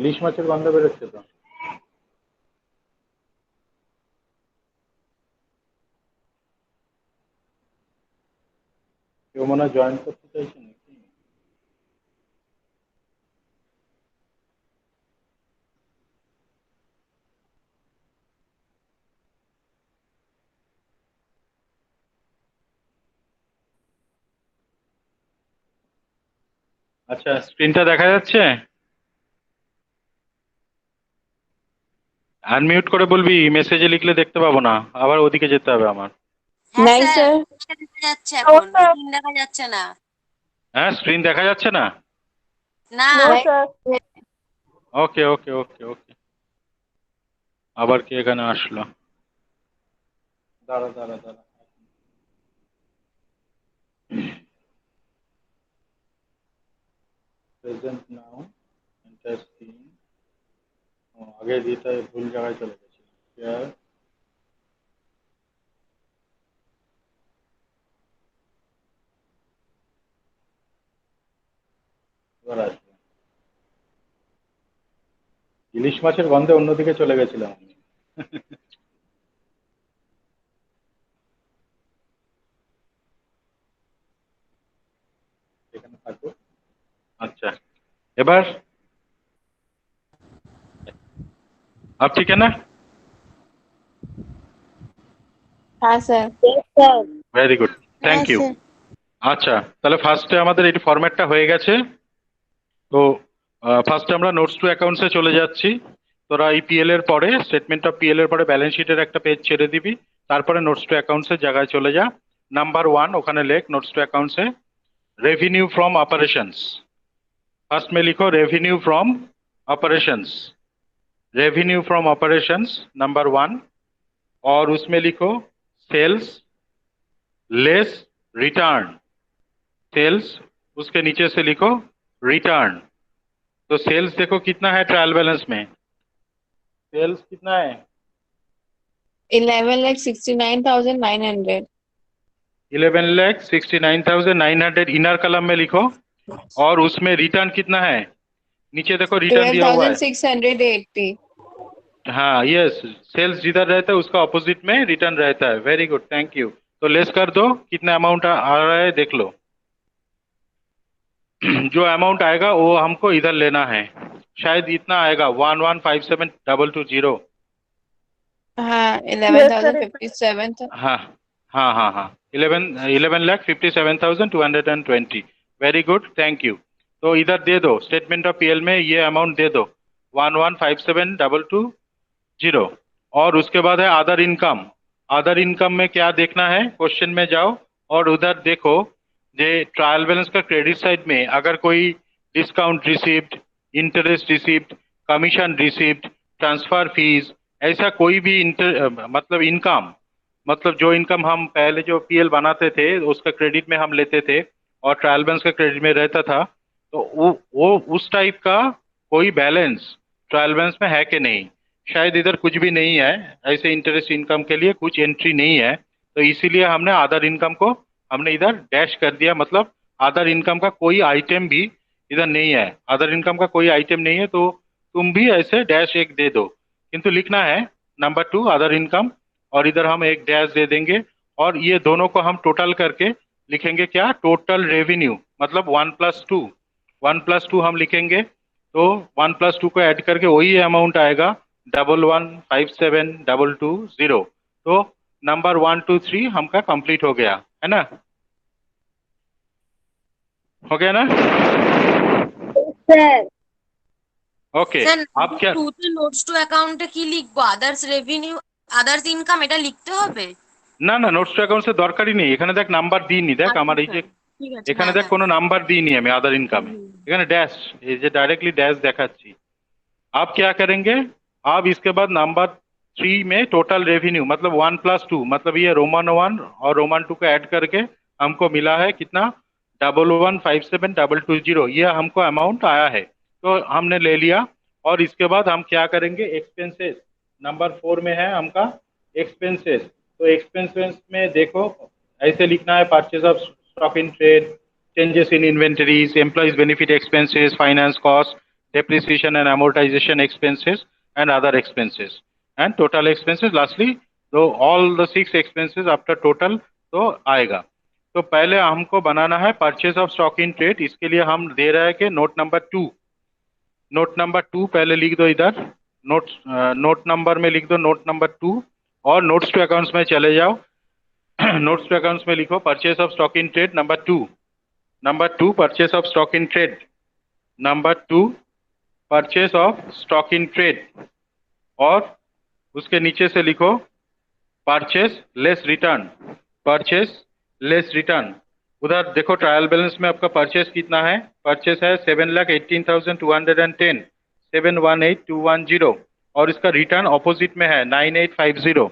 ইলিশ মাছের গন্ধ বেরোচ্ছে তো। কেউ মনে হয় জয়েন করতে চাইছে নাকি? আচ্ছা, স্ক্রিনটা দেখা যাচ্ছে? আনমিউট করে বলবি, মেসেজে লিখলে দেখতে পাবো না, আবার ওদিকে যেতে হবে আমার। হ্যাঁ নাই স্যার, স্যার। দেখা যাচ্ছে, এখন স্ক্রিন দেখা যাচ্ছে না। হ্যাঁ, স্ক্রিন দেখা যাচ্ছে না? না নো স্যার। ওকে ওকে ওকে ওকে। আবার কি এখানে আসলো? দাঁড়া দাঁড়া দাঁড়া। প্রেজেন্ট নাও, এন্টার স্ক্রিন। আগে দিতে ভুল জায়গায় চলে গেছি। শেয়ার। এবার আসবে। ইলিশ মাছের গন্ধে অন্যদিকে চলে গেছিলাম আমি। এখানে থাকো। अच्छा, এবার अब ठीक है ना? হ্যাঁ স্যার। ভেরি গুড, থ্যাংক হ্যাঁ ইউ। স্যার। আচ্ছা, তাহলে ফার্স্টে আমাদের এই ফরম্যাটটা হয়ে গেছে। তো ফার্স্টে আমরা নোটস টু অ্যাকাউন্টসে চলে যাচ্ছি। তোরা এই পিএল এর পরে, স্টেটমেন্ট অফ পিএল এর পরে ব্যালেন্স শিটের একটা পেজ ছেড়ে দিবি। তারপরে নোটস টু অ্যাকাউন্টসের জায়গায় চলে যা। নাম্বার 1 ওখানে লেখ নোটস টু অ্যাকাউন্টসে, रेवेन्यू फ्रॉम ऑपरेशंस। फर्स्ट में लिखो revenue from operations, revenue from operations number 1। और उसमें लिखो सेल्स लेस रिटर्न, सेल्स उसके नीचे से लिखो रिटर्न। तो सेल्स देखो कितना है ट्रायल बैलेंस में, सेल्स कितना है? 11,69,900। 11,69,900 इनर कलम में लिखो। और उसमें रिटर्न कितना है? नीचे देखो रिटर्न दिया हुआ है। 12,680। हाँ यस, सेल्स जिधर रहता है उसका ऑपोजिट में रिटर्न रहता है। Very good, thank you. तो लेस कर दो, कितना अमाउंट आ रहा है देख लो। जो अमाउंट आएगा वो हमको इधर लेना है, शायद इतना आएगा 1157,220। हाँ 11,057 था। हाँ हाँ हाँ हाँ, 11,57,220। Very good, thank you. तो इधर दे दो, स्टेटमेंट ऑफ पीएल में ये अमाउंट दे दो 1157,220। और उसके बाद है अदर इनकम। अदर इनकम में क्या देखना है, क्वेश्चन में जाओ और उधर देखो जे ट्रायल बैलेंस का क्रेडिट साइड में अगर कोई discount receipt, interest receipt, commission receipt, transfer fees, ऐसा कोई भी मतलब इनकम, मतलब जो इनकम हम पहले जो पीएल बनाते थे उसका क्रेडिट में हम लेते थे और ट्रायल बैलेंस का क्रेडिट में रहता था, तो वो उस टाइप का कोई बैलेंस ट्रायल बैलेंस में है कि नहीं। शायद इधर कुछ भी नहीं है, ऐसे इंटरेस्ट इनकम के लिए कुछ एंट्री नहीं है, तो इसीलिए हमने अदर इनकम को हमने इधर डैश कर दिया। मतलब अदर इनकम का कोई आइटम भी इधर नहीं है, अदर इनकम का कोई आइटम नहीं है, तो तुम भी ऐसे डैश एक दे दो। किंतु लिखना है नंबर 2 अदर इनकम, और इधर हम एक डैश दे देंगे। और ये दोनों को हम टोटल करके लिखेंगे क्या, टोटल रेवेन्यू, मतलब 1+2, 1+2 हम लिखेंगे। तो 1+2 को ऐड करके वही अमाउंट आएगा 11,57,220। तो नंबर 1 2 3 हमका कंप्लीट हो गया है ना, हो गया ना? ओके, স্যার, आप क्या, টুতে নোটস টু অ্যাকাউন্টে কি লিখবো? আদার্স রেভিনিউ, আদার্স ইনকাম এটা লিখতে হবে? না না, নোটস টু অ্যাকাউন্টসে দরকারই নেই, এখানে দেখ নাম্বার দিইনি, দেখ আচ্ছা আমার এই যে স্যার, ঠিক আছে। এখানে হ্যাঁ দেখ হ্যাঁ। কোনো নাম্বার দিইনি আমি আদার ইনকামে, হুম। এখানে डैश, এই যে डायरेक्टली डैश দেখাচ্ছি। आप क्या करेंगे, आप इसके बाद नंबर 3 में टोटल रेवेन्यू मतलब 1+2, मतलब ये रोमन 1 और रोमन 2 को ऐड करके हमको मिला है कितना, 11,57,220, ये हमको अमाउंट आया है, तो हमने ले लिया। और इसके बाद हम क्या करेंगे, एक्सपेंसेस नंबर 4 में है हमका एक्सपेंसेस। तो एक्सपेंसेस में देखो ऐसे लिखना है, purchase of stock in trade, changes in inventories, employees benefit expenses, finance cost, depreciation and amortization expenses and other expenses and total expenses lastly तो all the 6 expenses after total तो आएगा। तो पहले हमको बनाना है purchase of stock in trade. इसके लिए हम दे रहे हैं कि नोट नंबर 2 पहले लिख दो इधर। नोट नंबर में लिख दो नोट नंबर 2 और नोट्स टू अकाउंट्स में चले जाओ। नोट्स टू अकाउंट्स में लिखो purchase of stock in trade number 2 purchase of stock in trade number 2 purchase of stock in trade और उसके नीचे से लिखो परचेज लेस रिटर्न। उधर देखो ट्रायल बैलेंस में आपका परचेज कितना है। परचेज है 7,18,210 718,210 और इसका रिटर्न ऑपोजिट में है 9,850।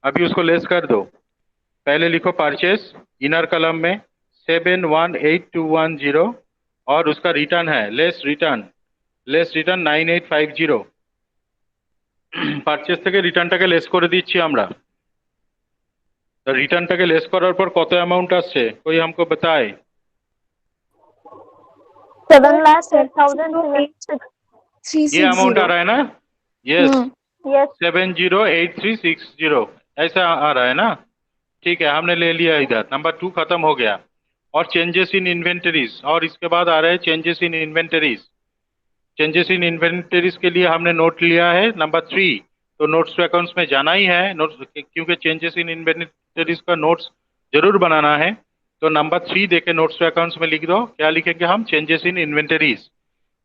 अभी उसको लेस कर दो। पहले लिखो परचेज इनर कलम में 718,210 और उसका रिटर्न है लेस रिटर्न 9,850। পারচেজ থেকে রিটার্নটাকে লেস করে দিচ্ছি আমরা। তো রিটার্নটাকে লেস করার পর কত অ্যামাউন্ট আসছে कोई हमको बताए। 7,10,8,360 ये अमाउंट आ रहा है ना। यस yes 708360 ऐसा आ रहा है ना। ठीक है हमने ले लिया इधर। नंबर 2 खत्म हो गया। और चेंजेस इन इन्वेंटरीज और इसके बाद आ रहे हैं changes in inventories. Changes in inventories के लिए हमने नोट लिया है नंबर 3। तो नोट्स टू अकाउंट्स में जाना ही है नोट्स क्योंकि चेंजेस इन इन्वेंटरीज का नोट्स जरूर बनाना है। तो नंबर 3 देके नोट्स टू अकाउंट्स में लिख दो। क्या लिखेंगे हम चेंजेस इन इन्वेंटरीज।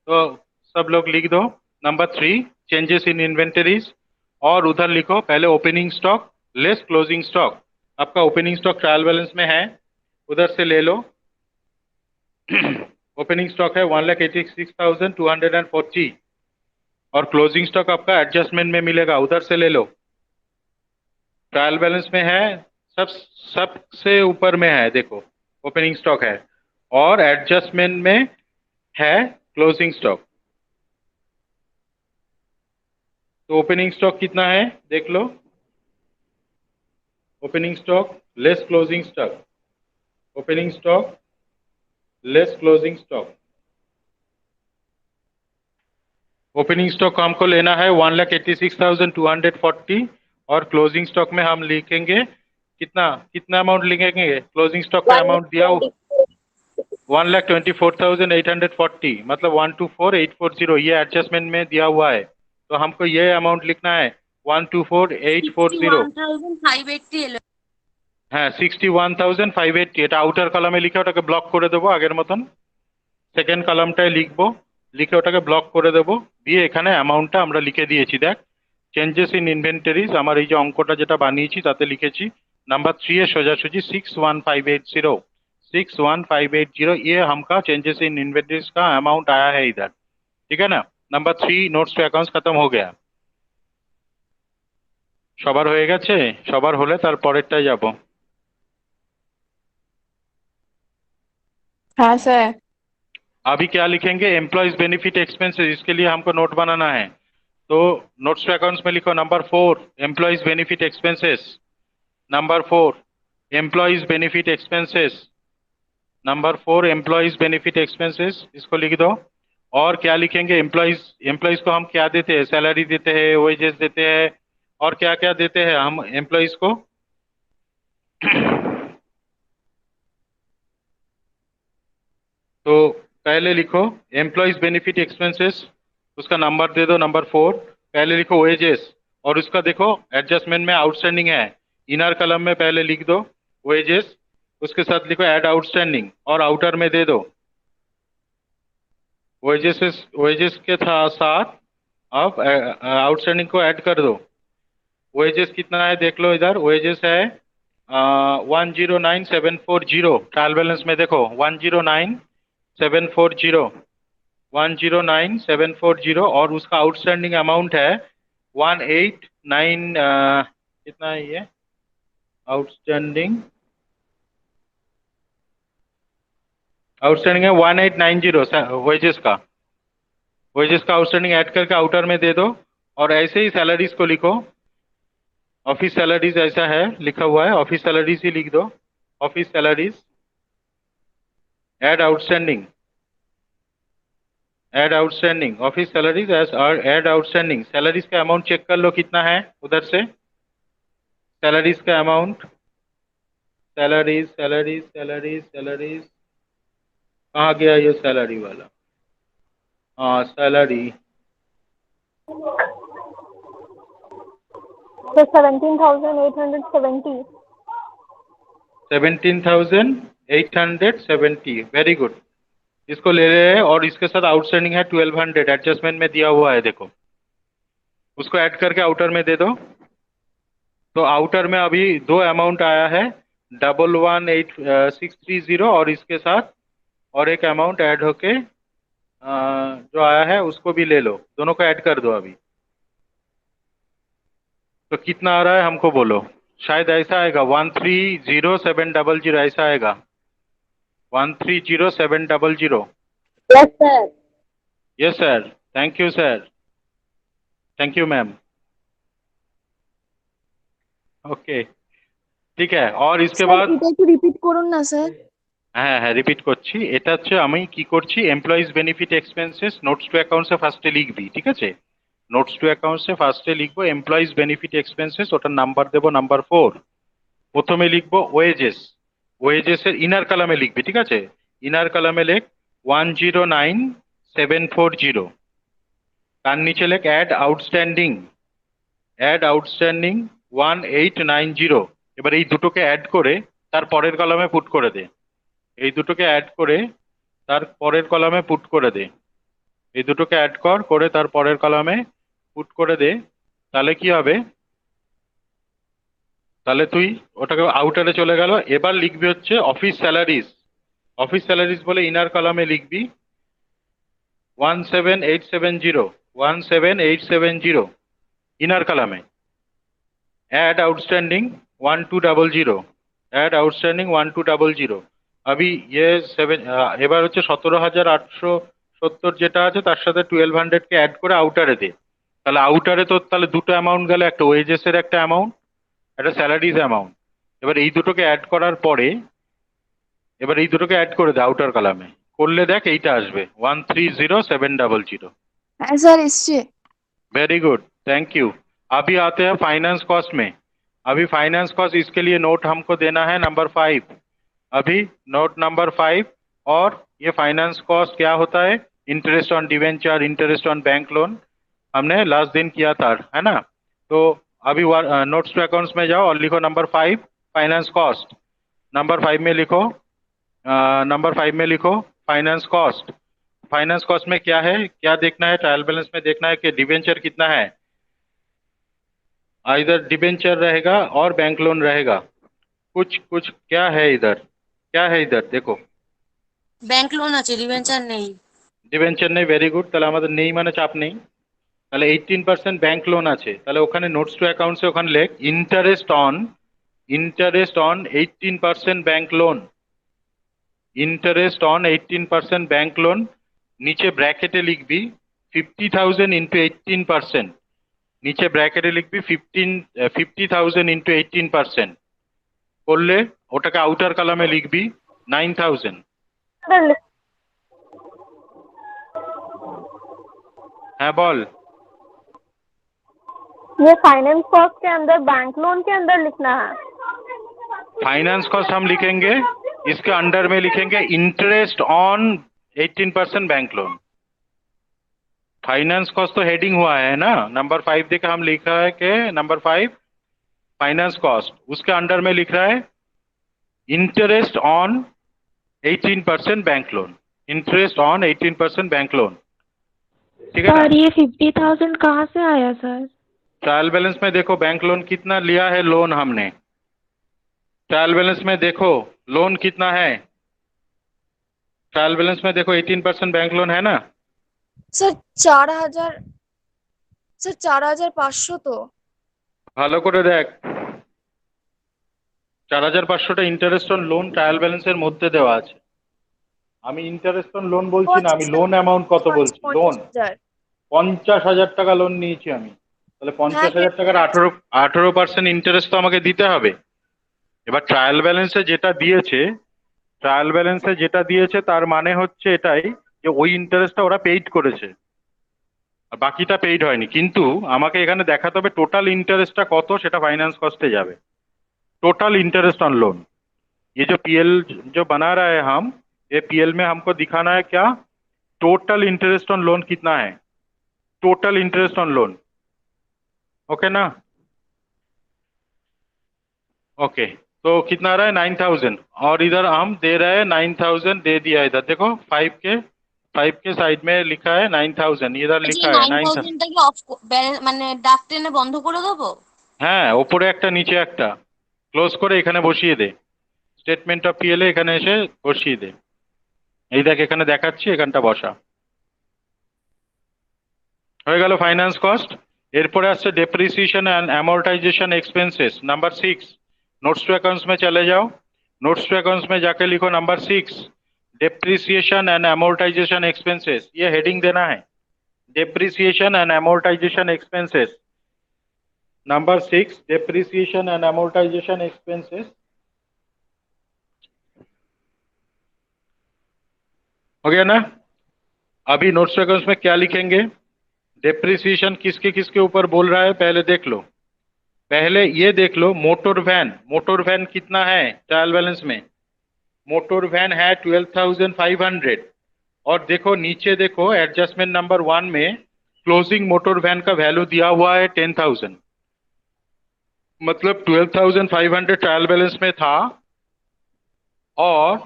तो सब लोग लिख दो नंबर 3 चेंजेस इन इन्वेंटरीज और उधर लिखो पहले opening stock less closing stock. आपका ओपनिंग स्टॉक ट्रायल बैलेंस में है उधर से ले लो। ओपनिंग स्टॉक है 1,86,240 और क्लोजिंग स्टॉक आपका एडजस्टमेंट में मिलेगा उधर से ले लो। ट्रायल बैलेंस में है सबसे ऊपर में है देखो ओपनिंग स्टॉक है और एडजस्टमेंट में है क्लोजिंग स्टॉक। तो ओपनिंग स्टॉक कितना है देख लो। Opening stock less closing stock opening stock less closing stock. Opening stock हमको लेना है 1,86,240 और क्लोजिंग स्टॉक में हम लिखेंगे कितना अमाउंट लिखेंगे। क्लोजिंग स्टॉक का अमाउंट दिया 1,24,840 मतलब 124,840 ये एडजस्टमेंट में दिया हुआ है। तो हमको ये अमाउंट लिखना है 124,840। 61,580 হ্যাঁ 61,580 এটা আউটার কলামে লিখে ওটাকে ব্লক করে দেবো আগের মতন। সেকেন্ড কলামটায় লিখবো লিখে ওটাকে ব্লক করে দেবো দিয়ে এখানে অ্যামাউন্টটা আমরা লিখে দিয়েছি। দেখ চেঞ্জেস ইন ইনভেন্টরিজ আমার এই যে অঙ্কটা যেটা বানিয়েছি তাতে লিখেছি नंबर 3 है सोजासुजी 61,580 ये हमका चेंजेस इन इन्वेंटरीज का अमाउंट आया है इधर। ठीक है ना। नंबर 3 नोट्स टू अकाउंट्स खत्म हो गया। সবার হয়ে গেছে। সবার হলে তার পরেরটায় যাব। हाँ सर। अभी क्या लिखेंगे एम्प्लॉयज बेनिफिट एक्सपेंसेस। इसके लिए हमको नोट बनाना है। तो नोट्स टू अकाउंट्स में लिखो number 4 employees benefit expenses number 4 employees benefit expenses number 4 employees benefit expenses इसको लिख दो। और क्या लिखेंगे एम्प्लॉयज को हम क्या देते हैं सैलरी देते हैं वेजेस देते हैं और क्या क्या देते हैं हम एम्प्लॉयज को। तो पहले लिखो एम्प्लॉयज बेनिफिट एक्सपेंसेस उसका नंबर दे दो नंबर 4। पहले लिखो वेजेस और उसका देखो एडजस्टमेंट में आउटस्टैंडिंग है इनर कलम में पहले लिख दो वेजेस उसके साथ लिखो ऐड आउटस्टैंडिंग और आउटर में दे दो वेजेस के साथ आप आउटस्टैंडिंग को ऐड कर दो। वेजेस कितना है देख लो इधर वेजेस है 109,740 ट्रायल बैलेंस में देखो 109,740 और उसका आउटस्टैंडिंग अमाउंट है 189 कितना है ये आउटस्टैंडिंग है 1890 वेजेस का आउटस्टैंडिंग ऐड करके आउटर में दे दो। और ऐसे ही सैलरीज को लिखो ऑफिस सैलरीज ऐसा है लिखा हुआ है ऑफिस सैलरीज ही लिख दो office salaries add outstanding add outstanding office salaries as add outstanding, salaries का अमाउंट चेक कर लो कितना है उधर से, सैलरीज का amount, salaries salaries salaries salaries, कहाँ गया ये सैलरी वाला, हाँ सैलरी, So 17,870. 17,870, very good. इसको ले रहे हैं और इसके साथ आउटस्टैंडिंग है 1200, एडजस्टमेंट में दिया हुआ है देखो, उसको ऐड करके आउटर में दे दो। तो आउटर में अभी दो अमाउंट आया है, 11,630 और इसके साथ और एक अमाउंट ऐड होके जो आया है उसको भी ले लो, दोनों को ऐड कर दो अभी। तो कितना आ रहा है हमको बोलो, शायद ऐसा आएगा 130700, ऐसा आएगा 130700। Yes, sir. Yes sir, thank you sir, thank you ma'am. Okay ঠিক আছে, और इसके बाद এটা একটু রিপিট করুন না স্যার। হ্যাঁ হ্যাঁ রিপিট করছি, এটা হচ্ছে আমি কি করছি, employees benefit expenses notes to অ্যাকাউন্টসে ফার্স্টে লিখবি, ঠিক আছে, নোটস টু অ্যাকাউন্টসে ফার্স্টে লিখবো এমপ্লয়িজ বেনিফিট এক্সপেন্সেস, ওটার নাম্বার দেবো নাম্বার 4। প্রথমে লিখবো ওয়েজেস, ওয়েজেসের ইনার কলামে লিখবি, ঠিক আছে, ইনার কলামে লেখ 109740, তার নিচে লেখ অ্যাড আউটস্ট্যান্ডিং, অ্যাড আউটস্ট্যান্ডিং 1890। এবার এই দুটোকে অ্যাড করে তার পরের কলামে পুট করে দে, এই দুটোকে অ্যাড করে তার পরের কলামে পুট করে দে, এই দুটোকে অ্যাড করে তার পরের কলামে পুট করে দে, তাহলে কি হবে, তাহলে তুই ওটাকে আউটারে চলে গেল। এবার লিখবি হচ্ছে অফিস স্যালারিজ, অফিস স্যালারিজ বলে ইনার কলামে লিখবি 17870, 17870 ইনার কলামে, ऐड आउटस्टैंडिंग 1200, ऐड आउटस्टैंडिंग 1200। अभी ये এবার হচ্ছে 17,870 যেটা আছে তার সাথে 1200 কে অ্যাড করে আউটারে দে, তাহলে আউটারে তো তাহলে দুটো অ্যামাউন্ট গেল, একটা ওয়েজেসের একটা অ্যামাউন্ট, একটা স্যালারিজ অ্যামাউন্ট। এবার এই দুটোকে অ্যাড করার পরে এবার এই দুটোকে অ্যাড করে দে আউটার কলামে, করলে দেখ এইটা আসবে 130700। হ্যাঁ স্যার এসছে। Very good, thank you. अभी आते हैं फाइनेंस कॉस्ट में। अभी फाइनेंस कॉस्ट, इसके लिए नोट हमको देना है नंबर 5। अभी नोट नंबर 5, और ये फाइनेंस कॉस्ट क्या होता है, interest on debenture, interest on bank loan, हमने लास्ट दिन किया था, है ना। तो अभी नोट्स टू अकाउंट्स में जाओ और लिखो नंबर 5 फाइनेंस कॉस्ट, नंबर 5 में लिखो, नंबर 5 में लिखो फाइनेंस कॉस्ट। फाइनेंस कॉस्ट में क्या है, क्या देखना है, ट्रायल बैलेंस में देखना है कि डिवेंचर कितना है, इधर डिवेंचर रहेगा और बैंक लोन रहेगा, कुछ कुछ क्या है इधर, क्या है इधर देखो, ব্যাংক লোন আছে, ডিবেঞ্চার নেই। ডিবেঞ্চার নেই, ভেরি গুড, তাহলে আমাদের নেই মানে চাপ নেই, তাহলে 18% ব্যাংক লোন আছে, তাহলে ওখানে নোটস টু অ্যাকাউন্টসে ওখানে লেখ interest on 18% bank loan, interest on 18% bank loan, নিচে ব্র্যাকেটে লিখবি 50,000 ইন্টু 18%, নিচে ব্র্যাকেটে লিখবি 50,000 ইন্টু 18%, করলে ওটাকে আউটার কলামে লিখবি 9,000। হ্যাঁ বল। ये फाइनेंस कॉस्ट के अंदर बैंक लोन के अंदर लिखना है। फाइनेंस कॉस्ट हम लिखेंगे, इसके अंडर में लिखेंगे interest on 18% bank loan. Finance cost तो हेडिंग हुआ है ना, नंबर 5 देखा हम लिखा है कि नंबर 5 फाइनेंस कॉस्ट, उसके अंडर में लिख रहा है interest on 18% bank loan, interest on 18% bank loan, ठीक है ना। सर ये 50,000 कहाँ से आया सर? ट्रायल बैलेंस में देखो बैंक लोन कितना लिया है, लोन हमने ट्रायल बैलेंस में देखो लोन कितना है, ट्रायल बैलेंस में देखो 18% बैंक लोन है ना। স্যার 4,000, স্যার 4,500 তো। ভালো করে দেখ, 4,500টা ইন্টারেস্ট অন লোন ট্রায়াল ব্যালেন্সের মধ্যে দেওয়া আছে, আমি ইন্টারেস্ট অন লোন বলছি না, আমি লোন অ্যামাউন্ট কত বলছি, লোন 50,000। 50,000 টাকা লোন নিয়েছি আমি, তাহলে 50,000 টাকার 18% ইন্টারেস্ট তো আমাকে দিতে হবে। এবার ট্রায়াল ব্যালেন্সে যেটা দিয়েছে, ট্রায়াল ব্যালেন্সে যেটা দিয়েছে তার মানে হচ্ছে এটাই যে ওই ইন্টারেস্টটা ওরা পেইড করেছে আর বাকিটা পেইড হয়নি, কিন্তু আমাকে এখানে দেখাতে হবে টোটাল ইন্টারেস্টটা কত, সেটা ফাइनेंस कॉस्ट যাবে। टोटल इंटरेस्ट ऑन लोन, ये जो पीएल जो बना रहे हैं हम, ये पीएल में हमको दिखाना है क्या, टोटल इंटरेस्ट ऑन लोन कितना है, total interest on loan. Okay ना, ओके। तो कितना आ रहा है 9000, और इधर हम दे रहे हैं 9000 दे दिया, इधर देखो 5 के साइड में लिखा है 9000, इधर যে लिखा है 9000। 9000টাকে অফ মানে ডাক টেনে বন্ধ করে দেবো? হ্যাঁ, ওপরে একটা নিচে একটা, ক্লোজ করে এখানে বসিয়ে দে, স্টেটমেন্ট অফ পিএল এখানে এসে বসিয়ে দে। এই দেখ এখানে দেখাচ্ছি, এখানটা বসা হয়ে গেল ফাইন্যান্স কস্ট। এরপরে আসছে depreciation and amortisation expenses, number 6। Notes to accounts में चले जाओ, नोट्स टू अकाउंट्स में जाके लिखो number 6 depreciation and amortisation expenses, ये हेडिंग देना है, depreciation and amortisation expenses, number 6 depreciation and amortisation expenses. हो गया ना। अभी नोट्स टू अकाउंट्स में क्या लिखेंगे, डेप्रिसिएशन किसके किसके ऊपर बोल रहा है पहले देख लो। पहले ये देख लो मोटर वैन कितना है ट्रायल बैलेंस में, मोटर वैन है 12,500, और देखो नीचे देखो एडजस्टमेंट नंबर 1 में क्लोजिंग मोटर वैन का वैल्यू दिया हुआ है 10,000, मतलब 12,500 ट्रायल बैलेंस में था और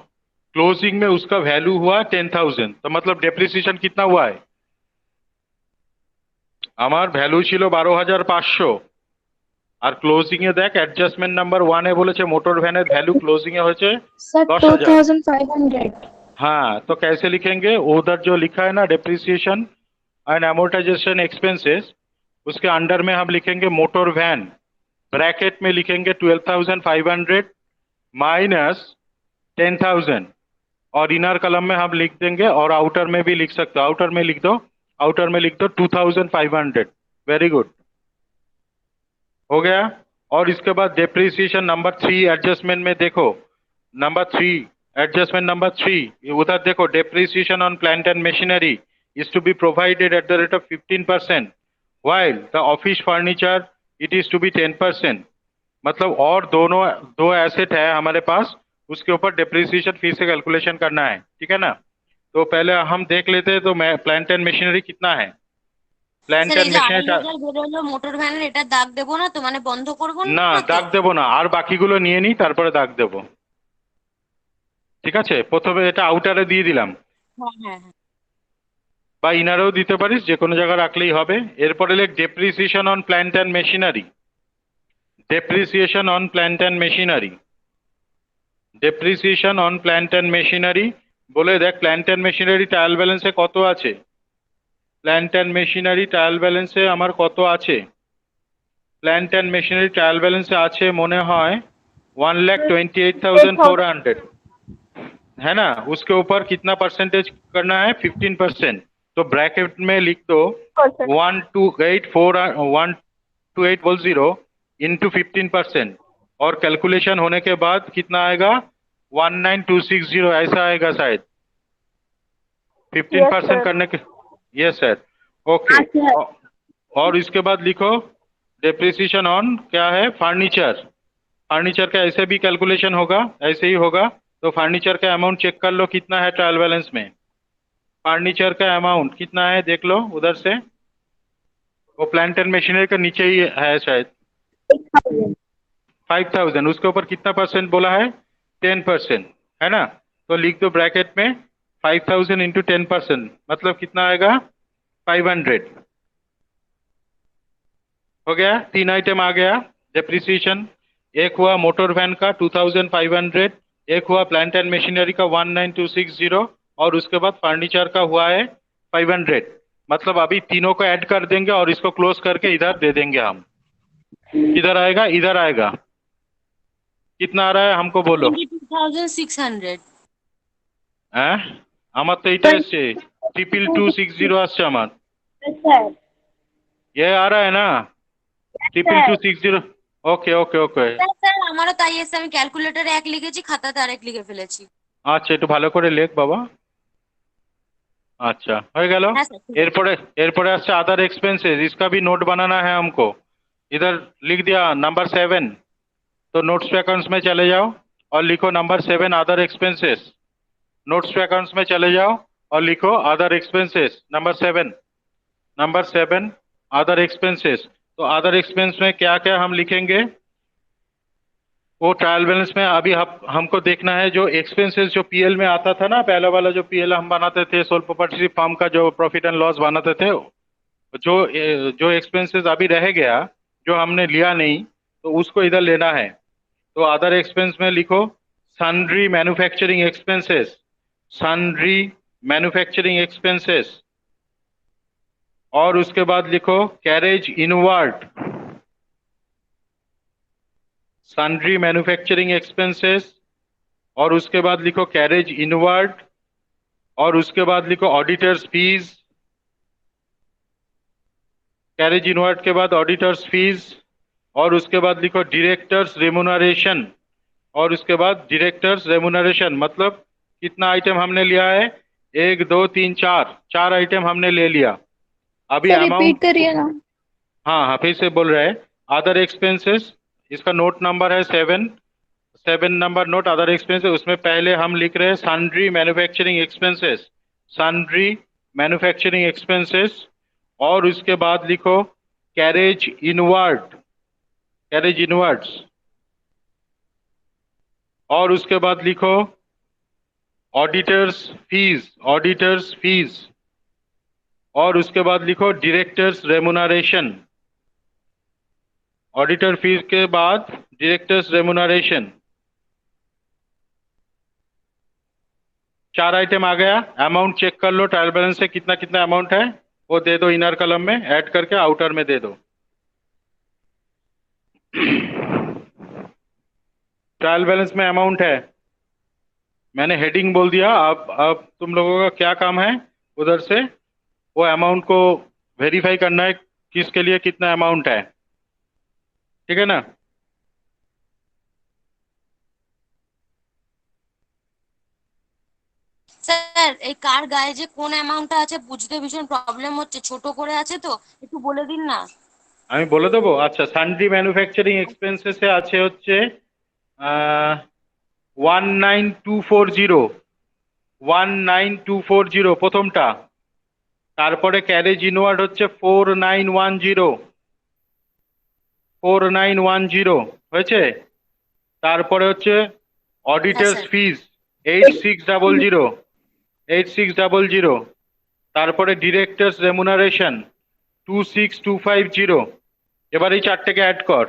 क्लोजिंग में उसका वैल्यू हुआ 10,000, तो मतलब डेप्रिसिएशन कितना हुआ है, আমার ভ্যালু ছিল 12,500 আর ক্লোজিং এ দেখ অ্যাডজাস্টমেন্ট নাম্বার 1 এ বলেছে মোটর ভ্যানের ভ্যালু ক্লোজিং এ হয়েছে सर 10,000। 2500। हाँ, तो कैसे लिखेंगे, उधर जो लिखा है ना डेप्रिसिएशन एंड अमोर्टाइजेशन एक्सपेंसेस, उसके अंडर में हम लिखेंगे मोटर वैन, ब्रैकेट में लिखेंगे 12,500 माइनस 10,000, और इनर कलम में हम लिख देंगे, और आउटर में भी लिख सकते हो, आउटर में लिख दो, आउटर में लिख दो 2,500। वेरी गुड, हो गया। और इसके बाद डेप्रिसिएशन नंबर 3 एडजस्टमेंट में देखो, नंबर 3 एडजस्टमेंट नंबर 3, उधर देखो depreciation on plant and machinery is to be provided at the rate of 15%, while the office furniture it is to be 10%। मतलब और दो एसेट है हमारे पास, उसके ऊपर डेप्रिसिएशन फी से कैलकुलेशन करना है, ठीक है ना। तो पहले हम देख लेते हैं, तो मैं प्लांट एंड मशीनरी कितना है, प्लांट স্যার এই एंड যে मशीनरी 2,500 বেরোলো মোটর ভ্যানের, এটা দাগ দেবো না তো, মানে বন্ধ করবো না না তো? দাগ দেবো না, আর বাকিগুলো নিয়ে নিই তারপরে দাগ দেবো, ঠিক আছে। প্রথমে এটা আউটারে দিয়ে দিলাম, হ্যাঁ হ্যাঁ হ্যাঁ। বা ইনারেও দিতে পারিস, যে কোনো জায়গায় রাখলেই হবে। এরপরে লেখ depreciation on plant and machinery, depreciation on plant and machinery, depreciation on plant and machinery বলে দেখ প্ল্যান্ট এন্ড মেশিনারি ট্রায়াল ব্যালেন্সে কত আছে, প্ল্যান্ট এন্ড মেশিনারি ট্রায়াল ব্যালেন্সে আমার কত আছে, প্ল্যান্ট এন্ড মেশিনারি ট্রায়াল ব্যালেন্সে আছে মনে হয় 1,28,400, है ना। उसके ऊपर कितना परसेंटेज करना है, 15%। तो ब्रैकेट में लिख दो 128,400 इंटू 15%, और कैलकुलेशन होने के बाद कितना आएगा 19,260, ऐसा आएगा शायद 15% करने के। Yes sir, okay. और इसके बाद लिखो डेप्रिसिएशन ऑन क्या है, फर्नीचर, फर्नीचर का ऐसे भी कैलकुलेशन होगा, ऐसे ही होगा। तो फर्नीचर का अमाउंट चेक कर लो कितना है ट्रायल बैलेंस में, फर्नीचर का अमाउंट कितना है देख लो उधर से, वो प्लांट एंड मशीनरी के नीचे ही है शायद 5,000, उसके ऊपर कितना परसेंट बोला है 10%, है ना। तो लिख दो ब्रैकेट में 5,000 इंटू 10%, मतलब कितना आएगा 500। हो गया, 3 आइटम आ गया डेप्रिसिएशन, एक हुआ मोटर वैन का 2,500, एक हुआ प्लांट एंड मशीनरी का 19,260, और उसके बाद फर्नीचर का हुआ है 500। मतलब अभी तीनों को ऐड कर देंगे और इसको क्लोज करके इधर दे देंगे हम। इधर आएगा, इधर आएगा, कितना आ रहा है हमको बोलो। 22,600। হ্যাঁ, আমার তো এইটা এসছে 22260 আসছে আমার, ये आ रहा है ना 22260। Okay okay okay, sir sir আমারও তাই এসে, আমি ক্যালকুলেটরে 1 লিখেছি, খাতাতে আরেক লিখে ফেলেছি। আচ্ছা একটু ভালো করে লেখ বাবা। अच्छा हो गया। हाँ सर एरपरे एरपरे আসছে अदर एक्सपेंसेस, इसका भी नोट बनाना है हमको। इधर लिख दिया नंबर 7, तो नोट्स टू अकाउंट्स में चले जाओ और लिखो number 7 other expenses. Notes to accounts में चले जाओ और लिखो other expenses number 7 other expenses. तो अदर एक्सपेंस में क्या क्या हम लिखेंगे वो ट्रायल बैलेंस में अभी हमको देखना है। जो एक्सपेंसेस जो पीएल में आता था ना, पहला वाला जो पीएल हम बनाते थे सोल प्रोपर्टी फर्म का, जो प्रॉफिट एंड लॉस बनाते थे, जो एक्सपेंसेस अभी रह गया जो हमने लिया नहीं, तो उसको इधर लेना है। तो अदर एक्सपेंस में लिखो sundry manufacturing expenses, sundry manufacturing expenses. और उसके बाद लिखो carriage inward, sundry manufacturing expenses. और उसके बाद लिखो कैरेज इनवर्ड। और उसके बाद लिखो ऑडिटर्स फीस, कैरेज इनवर्ड के बाद ऑडिटर्स फीस। और उसके बाद लिखो डायरेक्टर्स रेमुनरेशन। और उसके बाद डायरेक्टर्स रेमुनरेशन मतलब कितना आइटम हमने लिया है, 1 2 3 4 आइटम हमने ले लिया। अभी सर रिपीट अमाउंट, करिए ना। हाँ हाँ फिर से बोल रहे हैं। अदर एक्सपेंसेस, इसका नोट नंबर है 7 नंबर नोट अदर एक्सपेंसेस। उसमें पहले हम लिख रहे हैं sundry manufacturing expenses, sundry manufacturing expenses. और उसके बाद लिखो कैरेज इनवर्ड, कैरेज इनवर्ड्स। और उसके बाद लिखो ऑडिटर्स फीस, ऑडिटर्स फीस। और उसके बाद लिखो डायरेक्टर्स रेमुनरेशन, ऑडिटर फीस के बाद डायरेक्टर्स रेमुनरेशन। 4 आइटम आ गया। अमाउंट चेक कर लो ट्रायल बैलेंस से कितना कितना अमाउंट है, वो दे दो इनर कॉलम में, ऐड करके आउटर में दे दो। ट्रायल बैलेंस में अमाउंट है, मैंने हेडिंग बोल दिया। अब तुम लोगों का क्या काम है, उधर से वो अमाउंट को वेरीफाई करना है किसके लिए कितना अमाउंट है, ठीक है ना। স্যার এই কার গায়ে যে কোন অ্যামাউন্টটা আছে বুঝতে ভীষণ প্রবলেম হচ্ছে, ছোট করে আছে তো, একটু বলে দিন না। আমি বলে দেবো। আচ্ছা, সানড্রি ম্যানুফ্যাকচারিং এক্সপেন্সেসে আছে হচ্ছে 19240, 19240 প্রথমটা। তারপরে ক্যারেজ ইনওয়ার্ড হচ্ছে 4910, 4910 হয়েছে। তারপরে হচ্ছে হ্যাঁ অডিটার্স স্যার। ফিস 8600, 8600। তারপরে ডিরেক্টরস রেমুনারেশন 26250। এবার এই চারটেকে অ্যাড কর।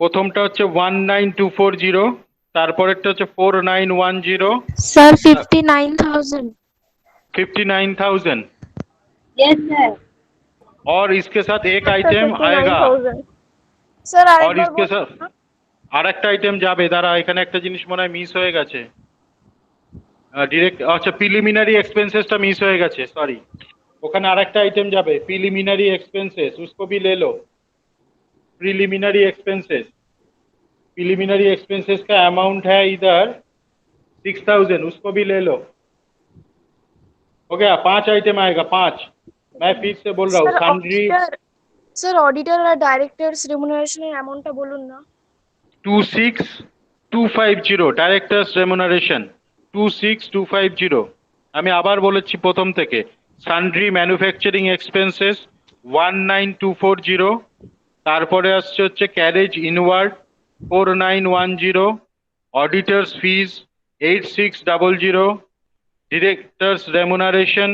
প্রথমটা হচ্ছে 19240, তারপরেরটা হচ্ছে 4910, सर 59,000। 59,000। Yes sir. और इसके साथ एक सर आइटम आएगा, 59,000। স্যার और আরেকবার इसके বলুন। साथ আরেকটা আইটেম যাবে। দাঁড়া, এখানে একটা জিনিস মনে হয় মিস হয়ে গেছে। ডিরেক্ট, আচ্ছা প্রিলিমিনারি এক্সপেন্সেসটা মিস হয়ে গেছে, সরি। ওখানে আরেকটা आइटम যাবে प्रीलिमिनरी एक्सपेंसेस, उसको भी ले लो। प्रीलिमिनरी एक्सपेंसेस, प्रीलिमिनरी एक्सपेंसेस का अमाउंट है इधर 6000, उसको भी ले लो। हो गया, 5 आइटम आएगा, 5। मैं फिर से बोल रहा हूँ sir sundry auditor, sir auditor আর ডাইরেক্টরস রেমুনারেশনের অ্যামাউন্টটা বলুন না। 26250, ডাইরেক্টরস রেমুনারেশন 26250। আমি আবার বলেছি প্রথম থেকে, সানড্রি ম্যানুফ্যাকচারিং এক্সপেন্সেস 19240, তারপরে আসছে হচ্ছে ক্যারেজ ইনওয়ার্ড 4910, অডিটর্স ফিস 8600, ডিরেক্টরস রেমুনারেশন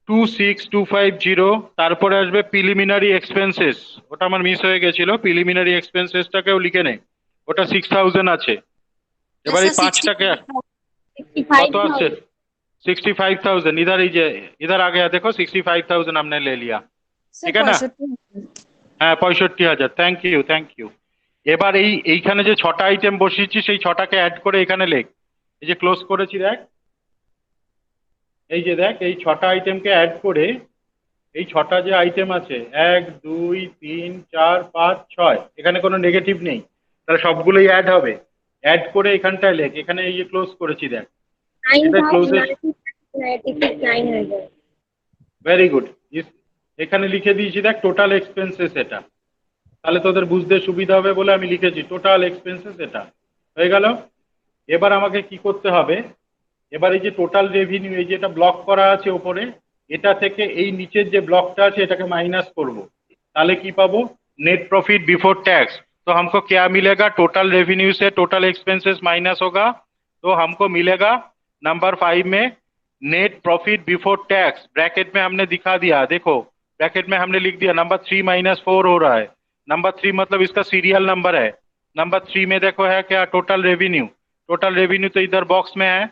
26250। তারপরে আসবে প্রিলিমিনারি এক্সপেন্সেস, ওটা আমার মিস হয়ে গেছিল, প্রিলিমিনারি এক্সপেন্সেসটাকেও লিখে নে, ওটা 6000 আছে। এবার এই পাঁচটাকে কত আসছে, 65,000। इधर ही इधर आ गया, देखो 65,000 हमने ले लिया, স্যার ঠিক আছে না। 65,000। হ্যাঁ 65,000, থ্যাংক ইউ থ্যাংক ইউ। এবার এইখানে যে 6টা আইটেম বসিয়েছি সেই 6টাকে অ্যাড করে এখানে লেখ। এই যে ক্লোজ করেছি দেখ, এই যে দেখ, এই 6টা আইটেমকে অ্যাড করে, এই 6টা যে আইটেম আছে 1 2 3 4 5 6, এখানে কোনো নেগেটিভ নেই, তাহলে সবগুলোই অ্যাড হবে। অ্যাড করে এখানটায় লেখ, এখানে এই যে ক্লোজ করেছি দেখ, এটা ক্লোজেস্ট 9,900. Very good. এখানে লিখে দিয়েছি দেখ টোটাল এক্সপেন্সেস এটা, তাহলে তোদের বুঝতে সুবিধা হবে বলে আমি লিখেছি টোটাল এক্সপেন্সেস এটা হয়ে গেল। এবার আমাকে কি করতে হবে, এবার এই যে টোটাল রেভিনিউ এই যে এটা ব্লক করা আছে উপরে, এটা থেকে এই নিচের যে ব্লকটা আছে এটাকে মাইনাস করব, তাহলে কি पाबो नेट प्रॉफिट बिफोर टैक्स। तो हमको क्या मिलेगा, टोटल रेवेन्यू से टोटल एक्सपेंसेस माइनस होगा, तो हमको मिलेगा नंबर 5 में net profit before tax. Bracket में हमने दिखा दिया, देखो ब्रैकेट में हमने लिख दिया नंबर 3 - 4 हो रहा है। नंबर 3 मतलब इसका सीरियल नंबर है। नंबर 3 में देखो है क्या, टोटल रेवेन्यू। टोटल रेवेन्यू तो इधर बॉक्स में है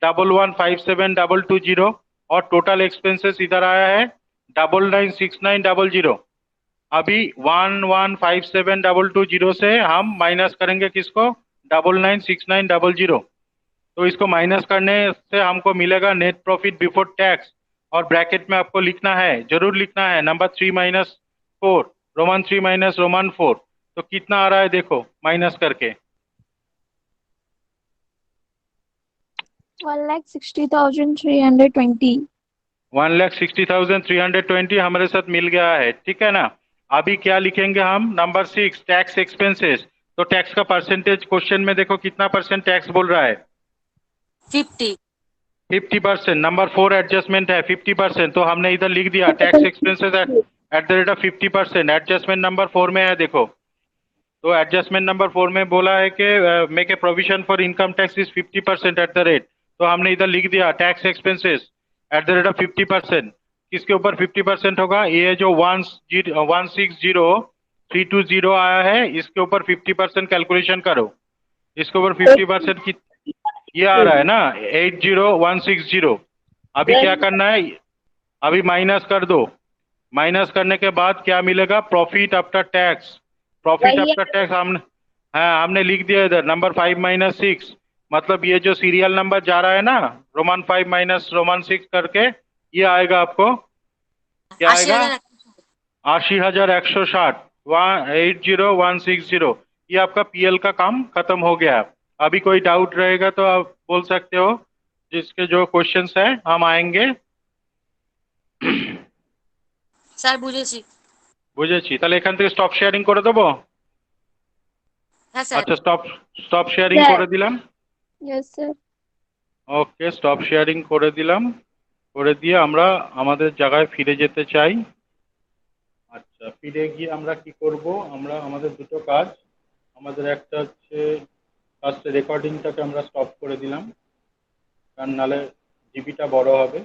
1157,220 और टोटल एक्सपेंसेस इधर आया है 996900। अभी 1157,220 से हम माइनस करेंगे किसको, 996900। तो इसको माइनस करने से हमको मिलेगा नेट प्रॉफिट बिफोर टैक्स, और ब्रैकेट में आपको लिखना है, जरूर लिखना है नंबर 3 - 4 रोमन 3 - रोमन 4। तो कितना आ रहा है देखो माइनस करके, 1,60,320. 1,60,320 हमारे साथ मिल गया है, ठीक है ना। अभी क्या लिखेंगे हम, नंबर 6 टैक्स एक्सपेंसेस। तो टैक्स का परसेंटेज क्वेश्चन में देखो कितना परसेंट टैक्स बोल रहा है, 50%। नंबर 4 एडजस्टमेंट है 50%, तो हमने इधर लिख दिया टैक्स एक्सपेंसेस @ 50%। एडजस्टमेंट नंबर 4 में है देखो, तो एडजस्टमेंट नंबर 4 में बोला है कि make a provision for income tax is 50% eight the rate, तो हमने इधर लिख दिया टैक्स एक्सपेंसेस @ 50%। किसके ऊपर 50% होगा, ये जो 160,320 आया है इसके ऊपर 50% कैलकुलेशन करो। इसके ऊपर 50% की ये आ रहा है ना 80,160। अभी क्या करना है, अभी माइनस कर दो। माइनस करने के बाद क्या मिलेगा, profit after tax. Profit after tax हमने लिख दिया इधर नंबर 5 - 6, मतलब ये जो सीरियल नंबर जा रहा है ना रोमन 5 - रोमन 6 करके, ये आएगा आपको क्या आएगा 80,160 80,160। ये आपका पीएल का काम खत्म हो गया। अभी कोई डाउट रहेगा तो आप बोल सकते हो, जिसके जो क्वेश्चंस है हम आएंगे। স্যার বুঝেছি। বুঝেছি, তাহলে এখান থেকে স্টপ শেয়ারিং করে দেবো। হ্যাঁ স্যার। আচ্ছা স্টপ শেয়ারিং করে দিলাম। Yes, sir. Okay stop sharing করে দিলাম, করে দিয়ে আমরা আমাদের জায়গায় ফিরে যেতে চাই। আচ্ছা ফিরে গিয়ে আমরা কি করব, আমরা আমাদের দুটো কাজ, আমাদের একটা হচ্ছে ফার্স্ট রেকর্ডিংটাকে আমরা স্টপ করে দিলাম, কারণ নালে জিবিটা বড় হবে।